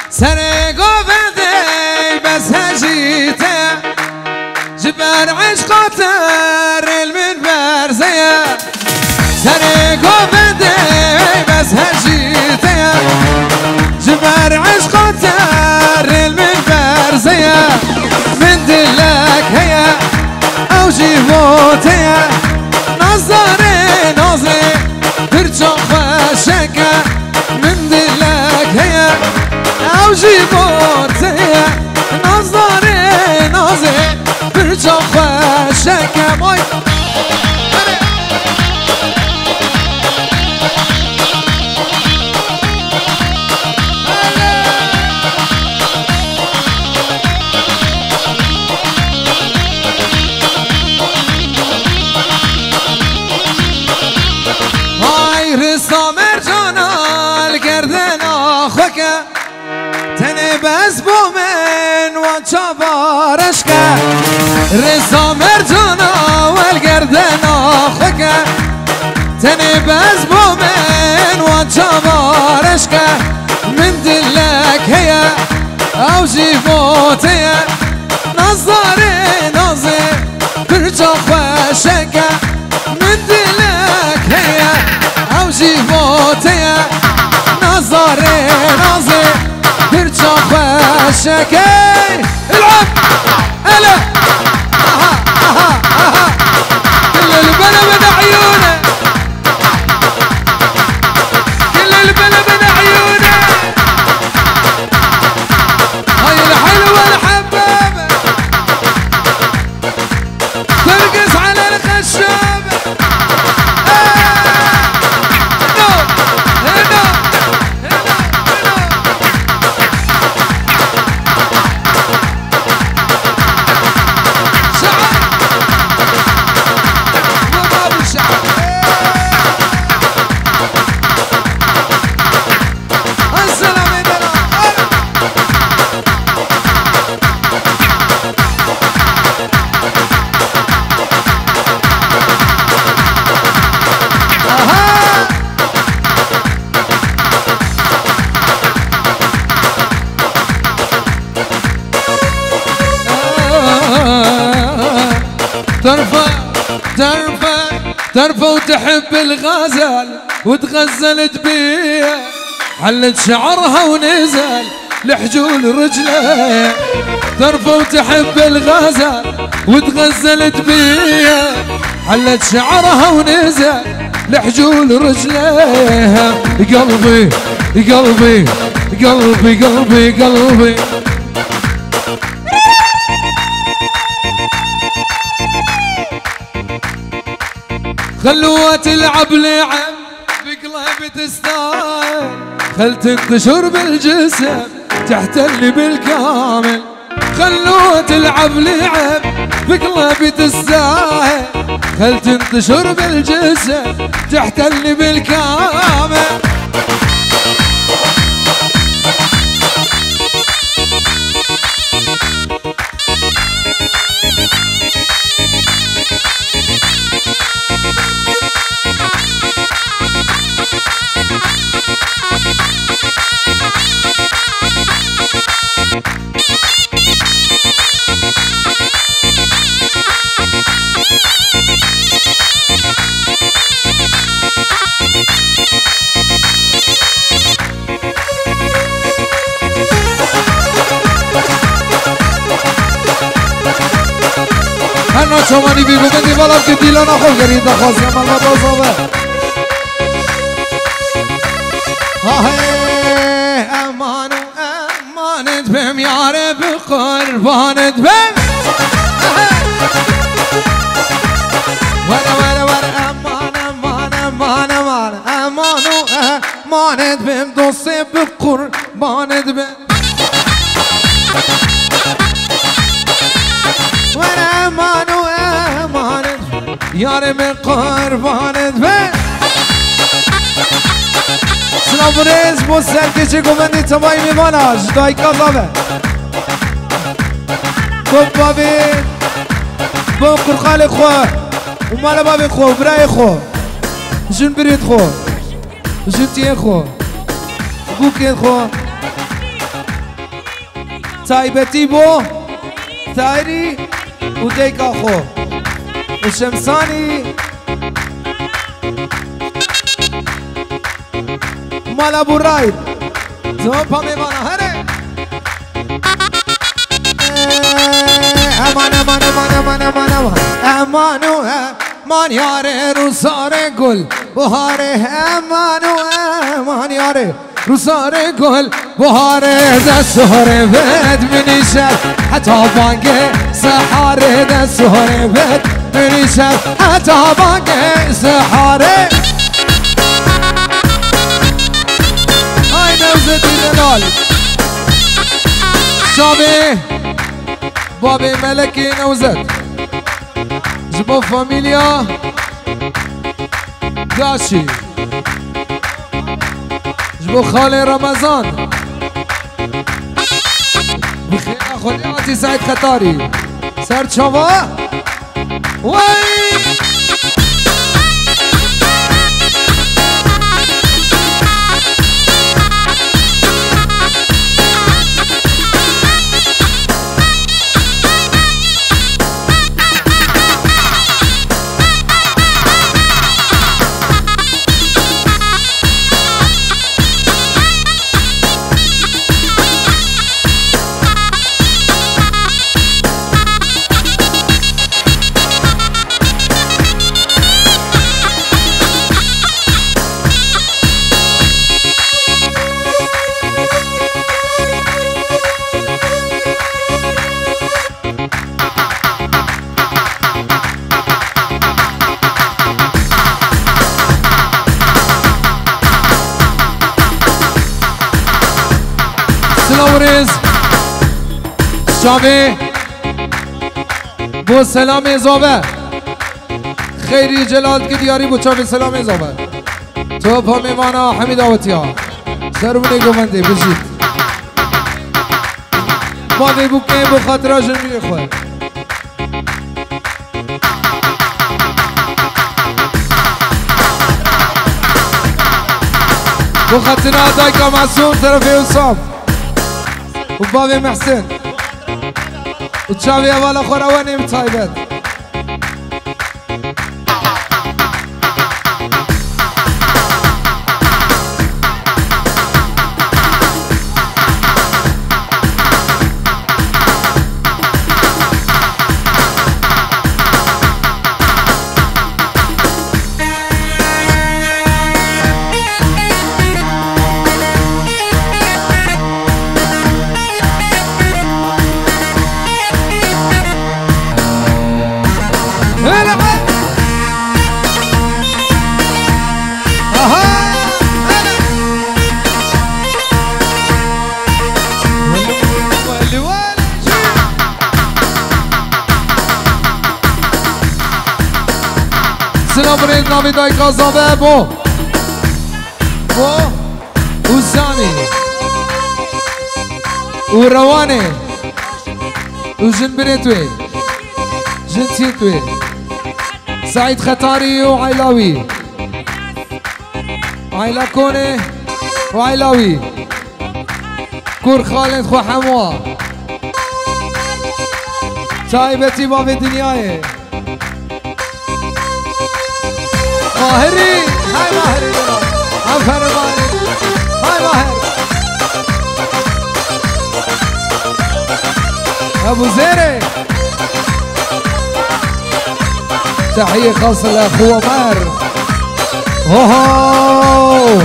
سر گفته بس هجیته جبر عشقاتر المن برزه سر گفته بس هجیته جبر عشقاتر المن برزه من دلك هيا او جيبوتيا نظري نظري برجع خشكه من دلك هيا او جيبوتيا نظري نظري برجع خشكه موي بس بومن وانشابارشكا رزا مرجانا والگردنا خوكا تني بس بومن وانشابارشكا من دلك هيا او جيبوتيا نظري نظري برجا خوشكا من دلك هيا او جيبوتيا نظري نظري برجع خوشكي العب هلا كل البلا من عيونه كل البلا من عيونه هاي الحلوة الحبابة ترقص على الخشابة ترفى وتحب الغزال وتغزلت بيه حلت شعرها ونزل لحجول رجليه ترفى وتحب الغزال وتغزلت بيه حلت شعرها ونزل لحجول رجليه قلبي قلبي قلبي قلبي قلبي خلوها تلعب لعب بقلبي تستاهل خل تنتشر بالجسم تحتل بالكامل خلوها تلعب لعب بقلبي تستاهل خل تنتشر بالجسم تحتل بالكامل انا شماني بيبو بدي بلد كدي لنا خو قريد خاص يا مال بصوبه امان امانت بهم يا رب قربانت بهم ولا امان امان امان امان امان امانت بهم دوسي بقربانت بهم وانا امان امانت يا رب قربانت بهم سلام بو سرکشی گومندی تمایی میماناش دای کازابه گفت بابی بو قرقال خواه و مال بابی خواه برای خواه جن برید خواه جن تیه خواه بوكين خو تايبتي بو ثايري وديكا خو وشمساني مال ابو رايد زوبا ميمانا هري امان امان امان امان امان امانو امان یاره روزاره گل بهاره امانو امان یاره روزاره گل بهاره دستهاره بد منیشد حتی بانگ سحاره دستهاره بد منیشد حتی بانگ سحاره ای نوزد دلال شابه بابي ملكي نوزد جبو فاميليا داشي جبو خالي رمضان بخير خلياتي سعيد خطاري سر شوا وي سلامریز شامی بو سلام زابه خیری جلال که دیاری بو چاوی سلام زابه تو پا میمانا حمید آوتی ها سرمونی گومنده بشید ماده بو که بو خاطره جنبی خواه بو خاطره دایکا معصوم طرفی حسام وبابي محسن وتشافي اولا خورواني متايبت سلامریز ناوی دای کازابه بو اوزانی او روانه او جن بره توی جن تیر توی سعید خطاری و عیلاوی عیلا کونه و عیلاوی کور خالد خو حموا تایبتی باب دنیای ماهری های ماهری جناب هم فرمانی های ماهر ابو زيري تحية خاصة لاخوه ماهر اوه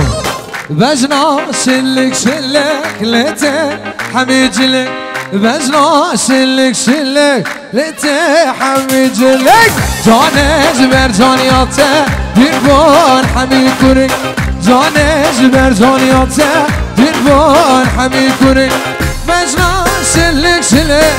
بجنا شلك شلك لتي حمي جلك بجنا شلك شلك لتي حمي جلك جاني جبر جانياته ديربون حمي كورك جاني جبر جانياته ديربون حمي كورك بجنا شلك شلك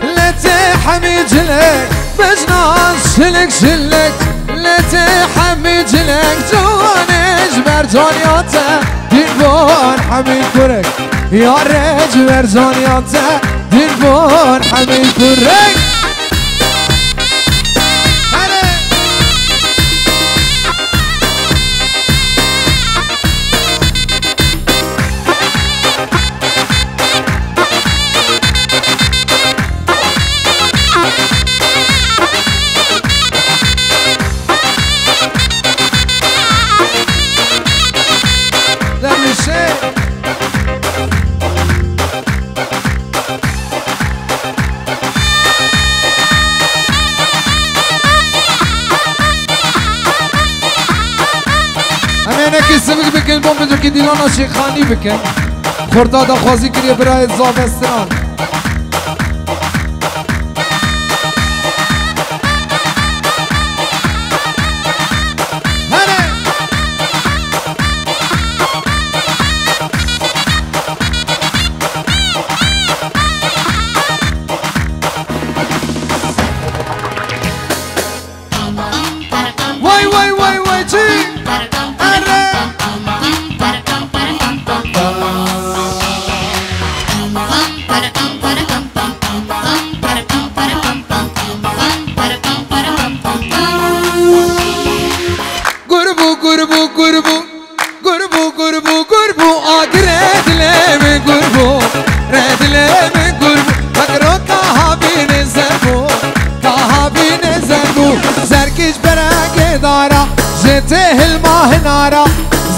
لتي حمي جلك بجنا شلك شلك لتي حمي جلك جاني جبر جانياته ديربون حمي كورك يا رجبر جانياته ديربون حمي كورك کی سبک بکن بام بجو کی دیلانا شیخانی بکن خرداد خوازی کریه برای زابستان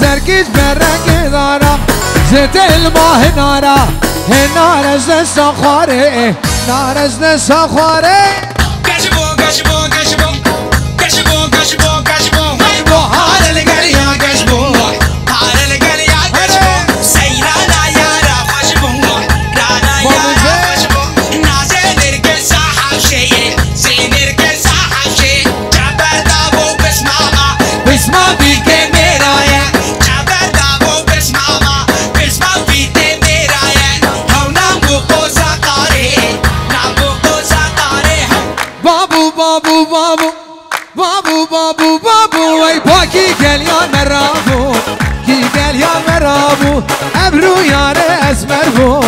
زركيش برك دارا زيت الماء نارا نارج نسخاري نارج نسخاري كشبو كشبو كشبو كشبو كشبو كشبو هيبو هذا اللي قال يا كشبو هذا اللي قال يا كشبو سيرانا يا رافشبو رانا يا رافشبو نازل صاحب شيء زينك صاحب شيء جبل دابو بسمع بيك كي قال يا مرابو كي قال يا مرابو ابرو يا راس مربو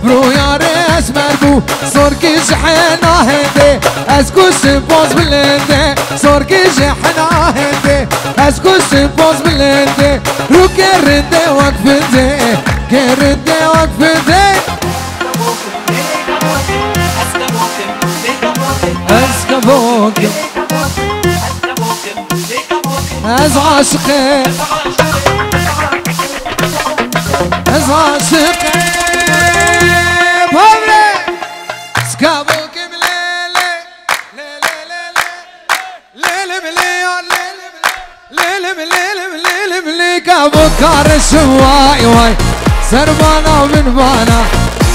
برو يا راس مربو صوركي شحنا هندي اسكو سبوز بلندي صوركي شحنا هندي اسكو سبوز بلندي رو كردي وقفتي كردي وقفتي اسكبوك از عاشقي از عاشقي بابري سكابوك مليلي ليلي مليار ليلي مليلي ملي كابوك عرش واي واي سربانا ومن بانا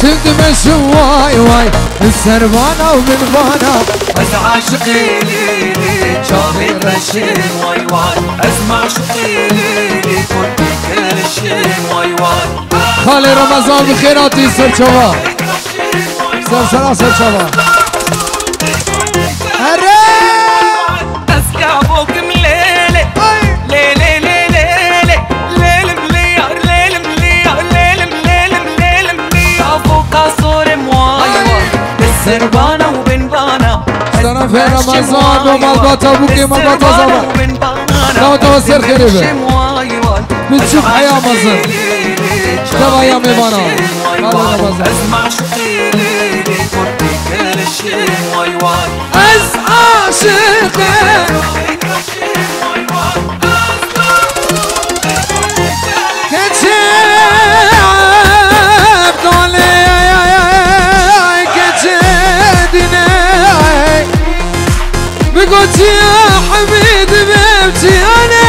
تندم شواي واي السربانا ومن بانا از عاشقي ليلي شاطئ رشين واي واي اسمع شقيلي كنت كل شيء واي واي خالي رمضان بخيراتي سر شباب سر شباب اسكابوك مليلي ليلي ليلي ليلي مليار ليلي مليار ليلي مليلي مليار فوق صور مواي السربانة وبنبانا سنة في رمضان ومالبات أبوكي مالبات أزابا لو توسر خريبه بتشوف حياة مصر تبا يا ميمانا أسمع شقيلي كنت كل شيء واي واي أز عاشقي قلت يا حميد بيبتي انا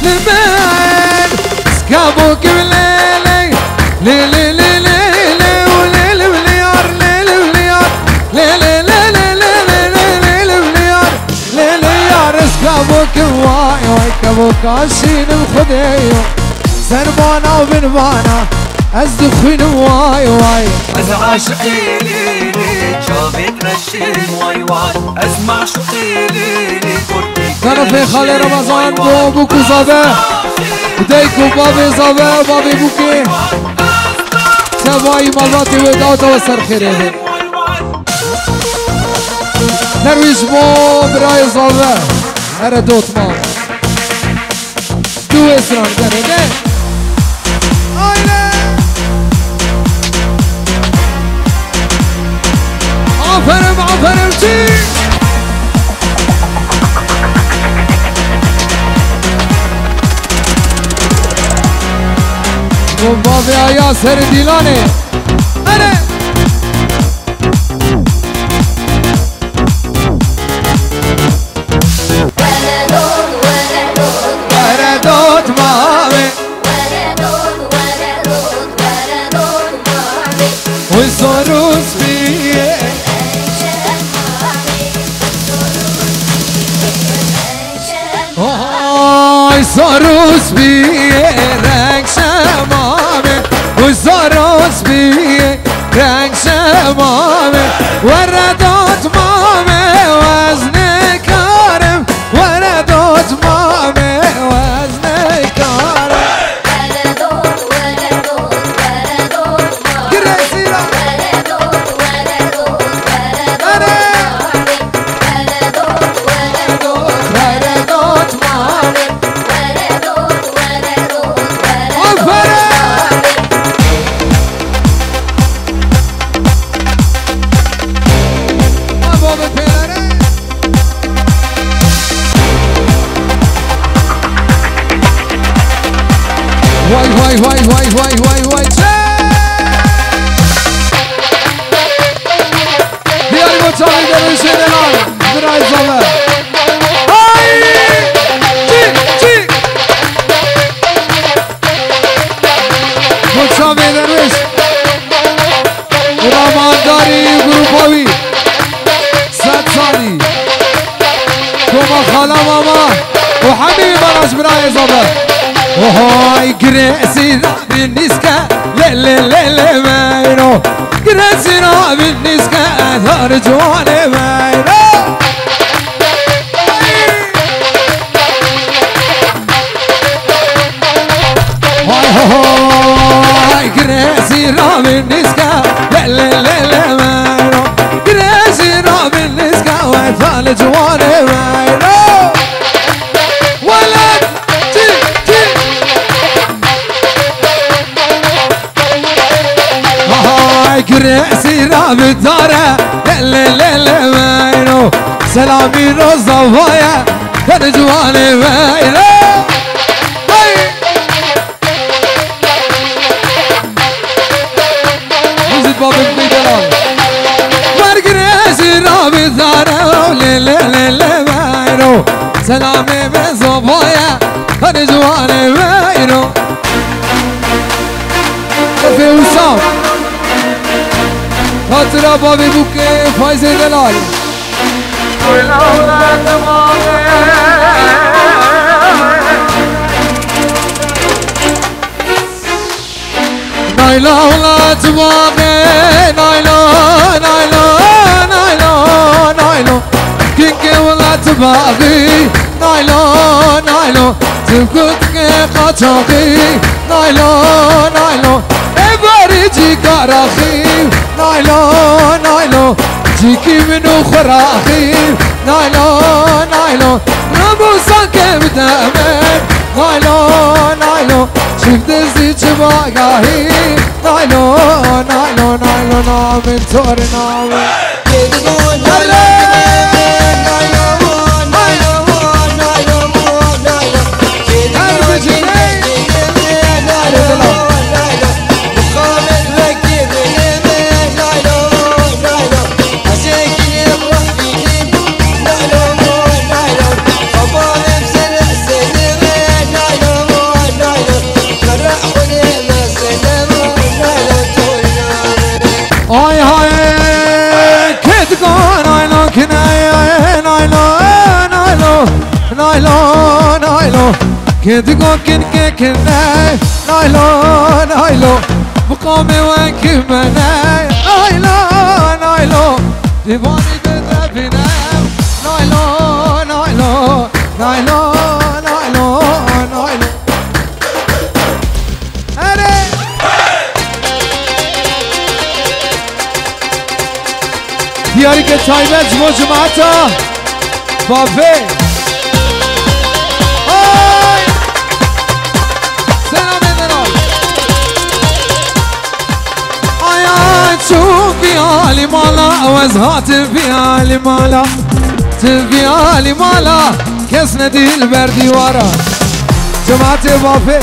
لمن سكابوك بليلي ليلي ليلي وليلي مليار ليلي مليار ليلي ليلي مليار ليلي يا سكابوك واي واي كابوك عشين بخديو سربانا وبنبانا ازدخين واي واي از عاشقي ليلي شافت رشين واي واي اسمع شقيلي كان في خالي رمضان بوكو زابه وديكو بابي زابه بابي بوكي سباي مالباتي وداوتا وسر خيره نرويش بو براي زابه هره دوت ما دو اسران ده عفرم تي وبابي يا سر ديلاني انا ساروس بیه رنگ شمامه و ساروس بیه رنگ شمامه وردات مامه وزن کارم وردات مامه وزن کارم وای بیاری مطابق درویش دلال برای زمه چی مطابق درویش رامانداری گروپاوی 100 سالی دوما خالا ماما و حبیبی براش برای زمه وهاي قريسينا بالنسكة للللل ماينو قريسينا بالنسكة أثار جواني ماينو هاي قريسينا بالنسكة للللل ماينو قريسينا بالنسكة وأثار جواني ماينو قريسي راب الدارة لللل ماينو سلامي روزاوايا ترجواني ماينو مزيد بابي بميدلال قريسي راب الدارة لللل ماينو سلامي روزاوايا ترجواني ماينو في وسام خاطر بابی بوکه فایز دلال نایلا ولات باقی نایلا نایلا نایلا نایلا کینک ولات باقی نایلا نایلا تبکت که قاچاقی نایلا نایلا باری جی کاراخیم نایلو نایلو جیکی منو خراخیم نایلو نایلو نبوسان که بدمن نایلو نایلو شفت زی چه باگاهی نایلو نایلو نایلو نامن طور نامن نایلو نایلو که دیگه کن نه نایلو نایلو مقام وکی منه نایلو نایلو دیوانی بده بینم نایلو نایلو نایلو نایلو نایلو اره دیاری که تایمت مجموعتا بافه تبيالي مالا وزها تبيالي مالا تبيالي مالا كسنا دي البردي ورا جماعتي بافي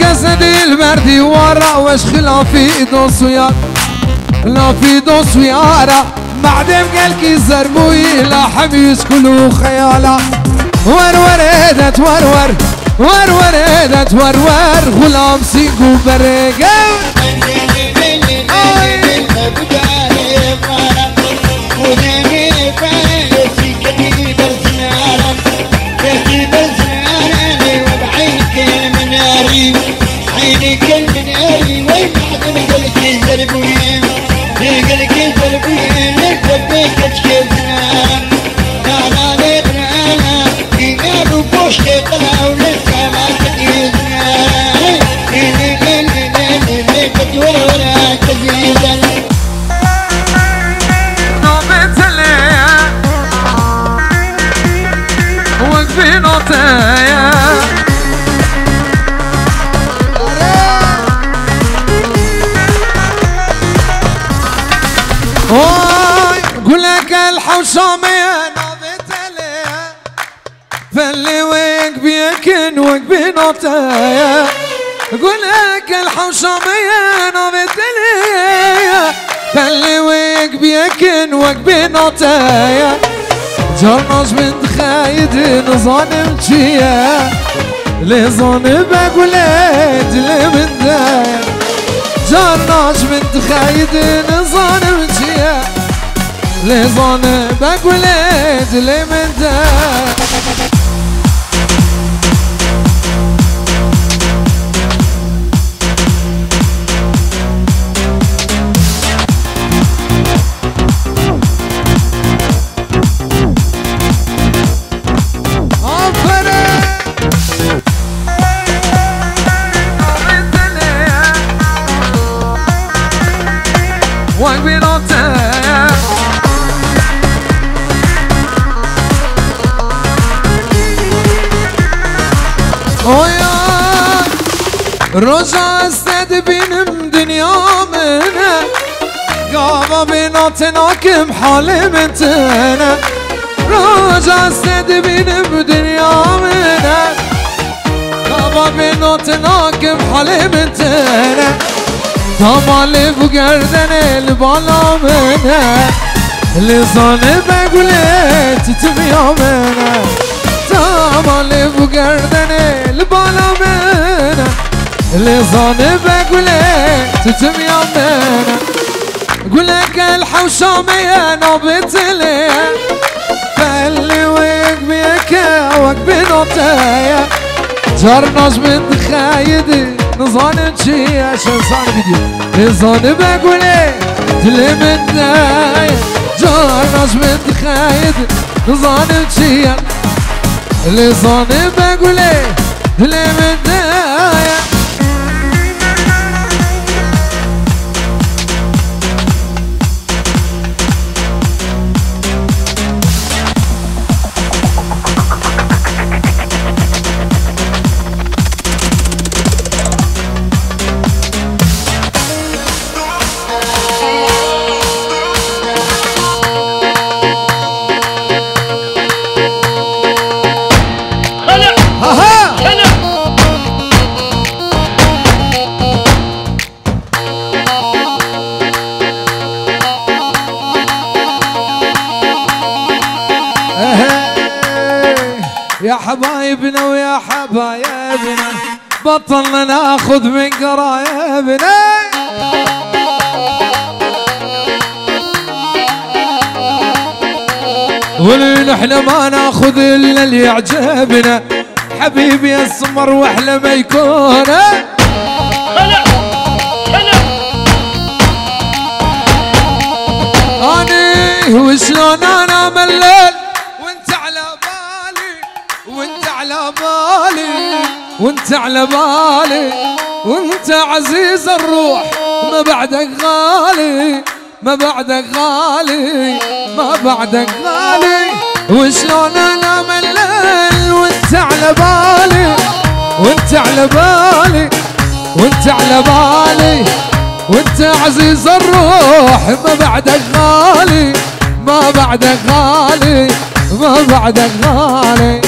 كسنا دي البردي ورا وش خلافي دوس ويا خلافي دوس ويارا معدم قلكي زرموي لا حبيس كله خيالا وروريدت ورور وروريدت ورور غلام سيقو بريقو Hey! طلعوا لسه ما تجينا بدورة تزيدا نوبة الليل وقفي نوتايا قولك الحوشامية نوبة الليل فاللي وقفي يكن وقفي نوتايا قولك الحوشامية نوبة الليل فاللي وقفي يكن وقفي نوتايا جرناش من خايد نظالم جيا لظن بقولت لمن دايا جرناش من خايد نظالم جيا لظن بقولت لمن دايا رجع استد بينم دنيا منا قابا بيناتناك بحالي منتنا رجع استد بينم دنيا منا قابا بيناتناك بحالي منتنا طمالي بقردن البالا منا لسان بقولت تميا منا طمالي بقردن البالا منا لسان بقولت تميا منا قولك الحوشامية نوبت ليا فاللي وقبيك وقبي نوتايا جرناش من خايد نظان شي عشان صار فيديو نظان بقولت لمن دايا جرناش من خايد نظان شي لسان بقولت لمن دايا يا حبايبنا ويا حبايبنا بطلنا ناخذ من قرايبنا ونحن ما ناخذ الا اللي يعجبنا حبيبي السمر واحلى ما يكون اني وشلون انا ملل وانت على بالي وانت على بالي وانت على بالي وانت عزيز الروح ما بعدك غالي ما بعدك غالي ما بعدك غالي وشلون انا ملل وانت على بالي وانت على بالي وانت على بالي وانت عزيز الروح ما بعدك غالي ما بعدك غالي ما بعدك غالي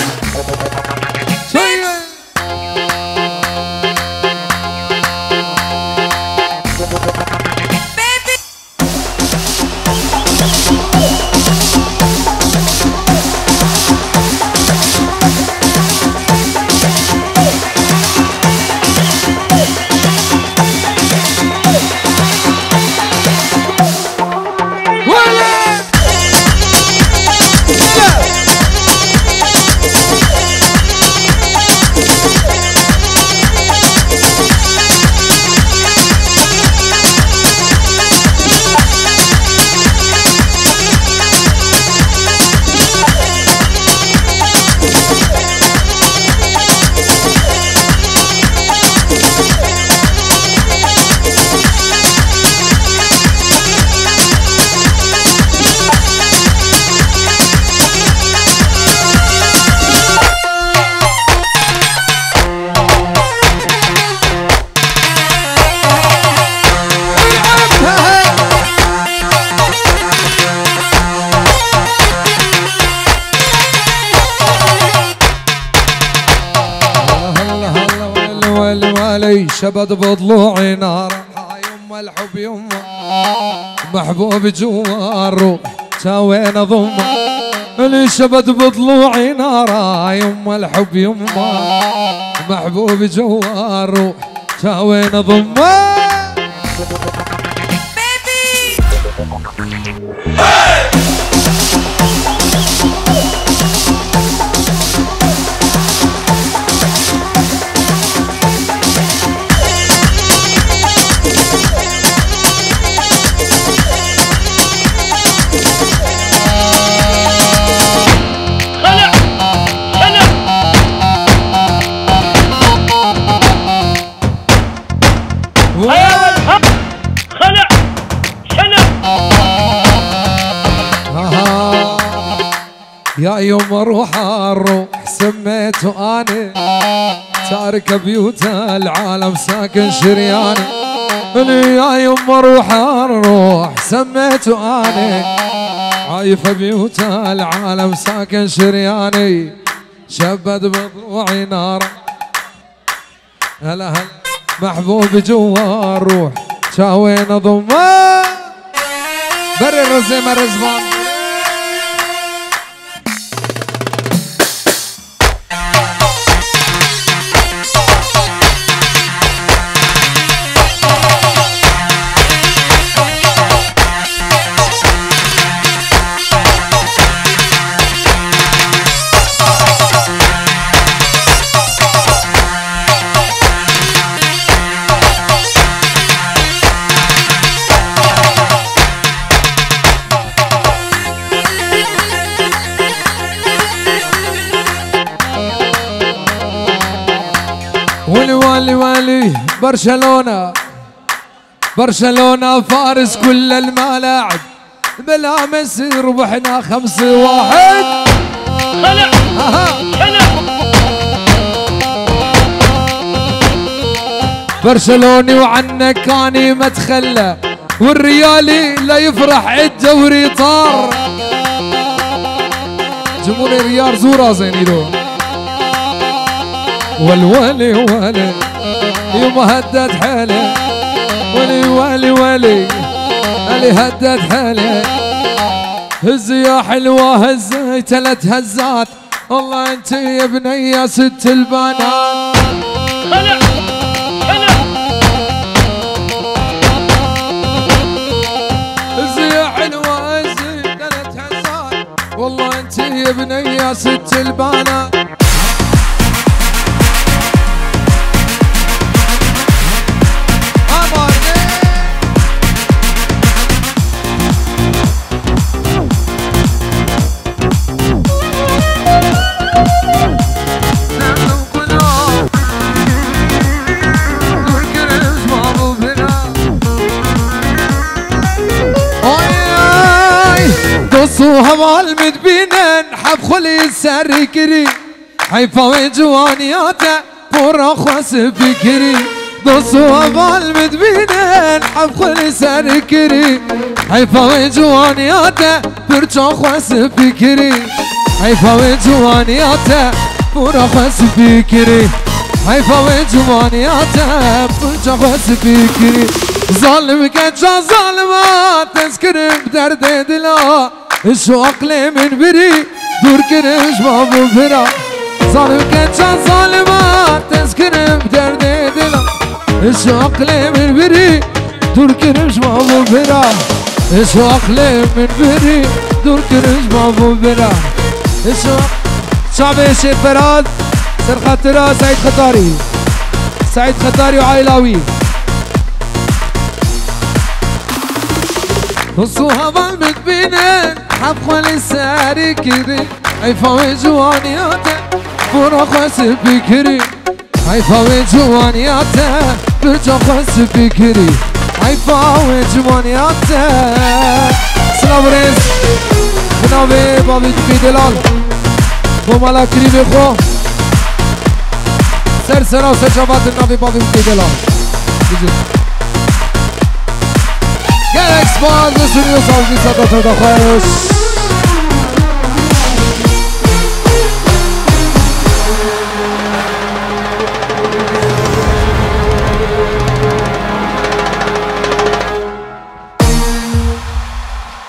ولي شبد بضلوعي نار يما الحب يما محبوب جوا الروح تاوين ضمه اللي شبد بضلوعي نار يما الحب يما محبوب جوا الروح تاوين ضمه يا يوم اروح الروح سميته اني تارك بيوت العالم ساكن شرياني يا يوم اروح الروح سميته اني عايف بيوت العالم ساكن شرياني شبد بضلوعي نار هلا هلا محبوب جوا الروح شاوين ضمه بري الرزيمه الرزبان ولي برشلونة برشلونة فارس كل الملاعب بلا ميسي ربحنا 5-1 خلع برشلوني وعنك كاني ما تخلى والريالي لا يفرح الدوري طار جمهور الريال زورا زينيدو والولي ولي يوم هدد حالي ولي اللي هدد حالي هز يا حلوة هزي 3 هزات والله انت يا بني يا ست البنات خلع هز يا حلوة هزي 3 هزات والله انت يا بني يا ست البنات قصوها والمدبينين حب خلي السركري حيفا وجوانياته برا خواس فكري قصوها والمدبينين حب خلي السركري حيفا وجوانياته برا خواس فكري حيفا وجوانياته برا خواس فكري حيفا وجوانياته برا خواس فكري ظالم كجا ظالمات تذكر بدرد دلا الشوق لي من بري دور كرش بابو برا ظالم كجا ظالمات تذكر بدرد دلا الشوق لي من بري دور كرش بابو برا الشوق لي من بري دور كرش بابو برا الشوق شعب الشيخ فراد سر خاطرة سعيد خطاري وعايلاوي نصوها بالمدبينين حبخوا لساري كري حيفاوي جوانياته برا خواس بكري حيفاوي جوانياته برجا خواس بكري حيفاوي جوانياته سلام ريز بنابي بابي جبي دلال بمالا كريمي خو سر و سر جوات النابي بابي جبي دلال Galaxy Ball, this is your song, this is the